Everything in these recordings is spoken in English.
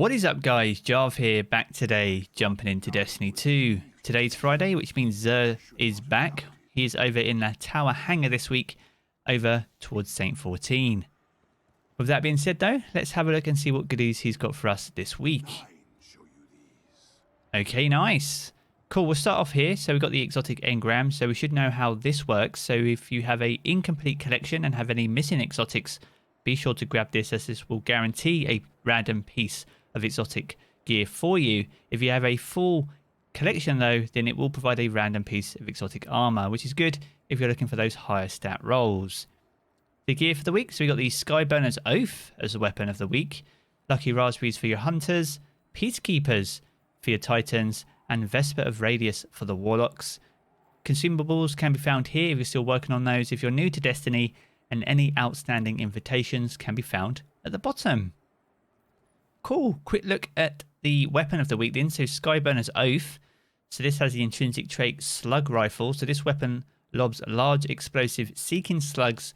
What is up, guys? Jarv here, back today, jumping into Destiny 2. Today's Friday, which means Zer is back. He is over in the Tower Hangar this week, over towards Saint 14. With that being said, though, let's have a look and see what goodies he's got for us this week. Okay, nice. Cool, we'll start off here. So we've got the exotic Engram, so we should know how this works. So if you have an incomplete collection and have any missing exotics, be sure to grab this, as this will guarantee a random piece of exotic gear for you. If you have a full collection though, then it will provide a random piece of exotic armor, which is good if you're looking for those higher stat rolls. The gear for the week, so we got the Skyburner's Oath as a weapon of the week, Lucky Raspberries for your Hunters, Peacekeepers for your Titans, and Vesper of Radius for the Warlocks. Consumables can be found here if you're still working on those if you're new to Destiny, and any outstanding invitations can be found at the bottom. Cool, quick look at the weapon of the week then. So Skyburner's Oath. So this has the intrinsic trait Slug Rifle. So this weapon lobs large explosive seeking slugs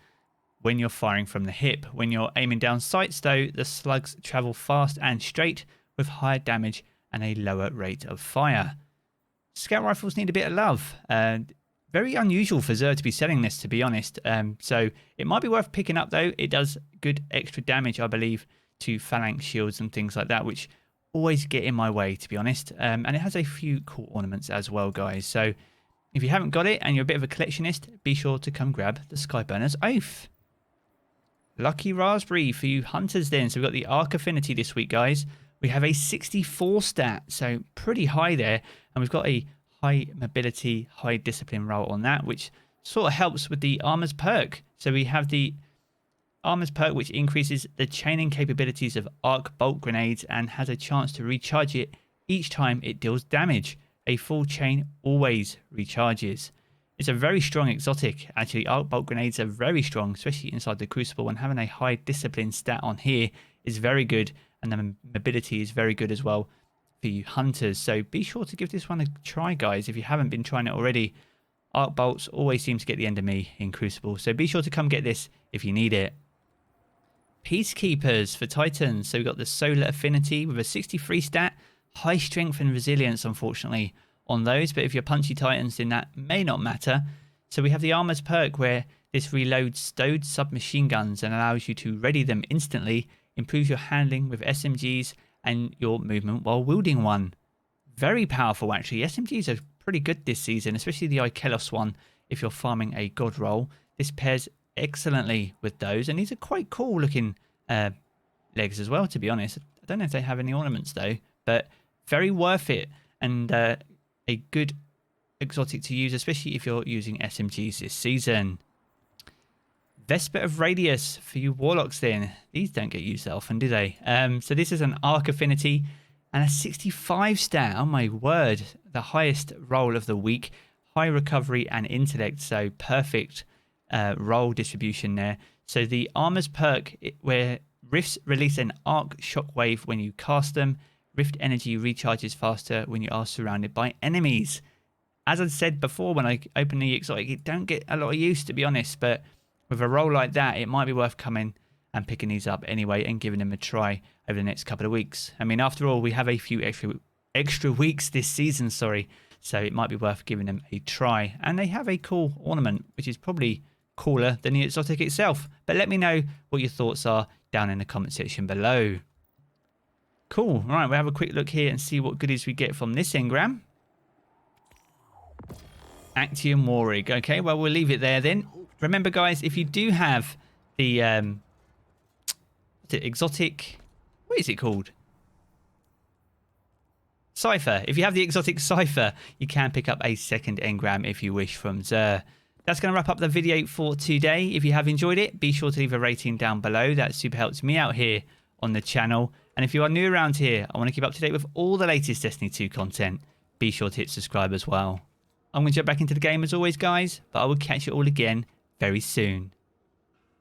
when you're firing from the hip. When you're aiming down sights though, the slugs travel fast and straight with higher damage and a lower rate of fire. Scout rifles need a bit of love. Very unusual for Zer to be selling this, to be honest. So it might be worth picking up though. It does good extra damage, I believe, to phalanx shields and things like that, which always get in my way, to be honest. And it has a few cool ornaments as well, guys. So if you haven't got it and you're a bit of a collectionist, be sure to come grab the Skyburner's Oath. Lucky Raspberry for you Hunters then. So we've got the Warlock Affinity this week, guys. We have a 64 stat, so pretty high there. And we've got a high mobility, high discipline roll on that, which sort of helps with the Armor's perk. So we have the Armor's perk, which increases the chaining capabilities of arc bolt grenades and has a chance to recharge it each time it deals damage. A full chain always recharges. It's a very strong exotic. Actually, arc bolt grenades are very strong, especially inside the Crucible, and having a high discipline stat on here is very good, and the mobility is very good as well for you Hunters. So be sure to give this one a try, guys, if you haven't been trying it already. Arc bolts always seem to get the end of me in Crucible, so be sure to come get this if you need it. Peacekeepers for Titans. So we've got the Solar Affinity with a 63 stat, high strength and resilience, unfortunately, on those. But if you're punchy Titans, then that may not matter. So we have the Armor's perk, where this reloads stowed submachine guns and allows you to ready them instantly, improves your handling with SMGs and your movement while wielding one. Very powerful, actually. SMGs are pretty good this season, especially the Ikelos one if you're farming a god roll. This pairs excellently with those, and these are quite cool looking legs as well, to be honest. I don't know if they have any ornaments though, but very worth it, and a good exotic to use, especially if you're using SMGs this season. Vesper of Radius for you Warlocks then. These don't get used that often, do they? So this is an Warlock Affinity and a 65 stat. Oh my word, the highest roll of the week. High recovery and intellect, so perfect roll distribution there. So the Armor's perk, where Rifts release an arc shockwave when you cast them. Rift energy recharges faster when you are surrounded by enemies. As I said before, when I open the exotic, it don't get a lot of use, to be honest, but with a roll like that, it might be worth coming and picking these up anyway and giving them a try over the next couple of weeks. I mean, after all, we have a few extra weeks this season, so it might be worth giving them a try. And they have a cool ornament, which is probably cooler than the exotic itself. But let me know what your thoughts are down in the comment section below. Cool. All right, we'll have a quick look here and see what goodies we get from this Engram. Actium Warrig. Okay, well, we'll leave it there then. Remember, guys, if you do have the exotic, what is it called? Cypher. If you have the exotic Cypher, you can pick up a second Engram if you wish from Zer. That's going to wrap up the video for today. If you have enjoyed it, be sure to leave a rating down below. That super helps me out here on the channel. And if you are new around here, I want to keep up to date with all the latest Destiny 2 content. Be sure to hit subscribe as well. I'm going to jump back into the game as always, guys, but I will catch you all again very soon.